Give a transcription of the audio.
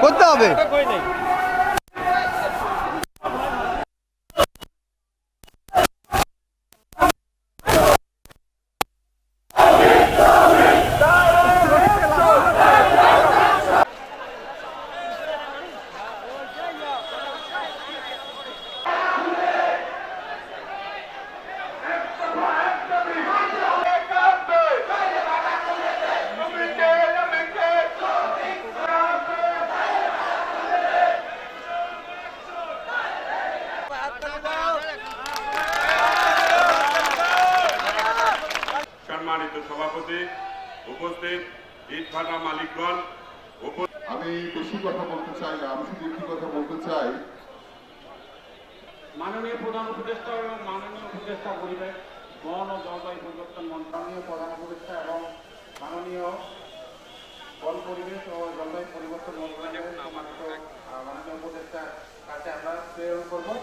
করতে হবে। সম্মানিত সভাপতি, উপস্থিত ইটভাটা মালিকগণ, আমি বেশি কথা বলতে চাই না, আমি শুধু একটি কথা বলতে চাই। মাননীয় প্রধান উপদেষ্টা এবং মাননীয় উপদেষ্টা পরিবেশ, বন ও জলবায়ু পরিবর্তন মন্ত্রণালয় প্রধান উপদেষ্টা এবং মাননীয় বন পরিবেশ ও জলবায়ু পরিবর্তন মন্ত্রণালয়ের মাননীয় উপদেষ্টার কাছে আমরা প্রেরণ করবো।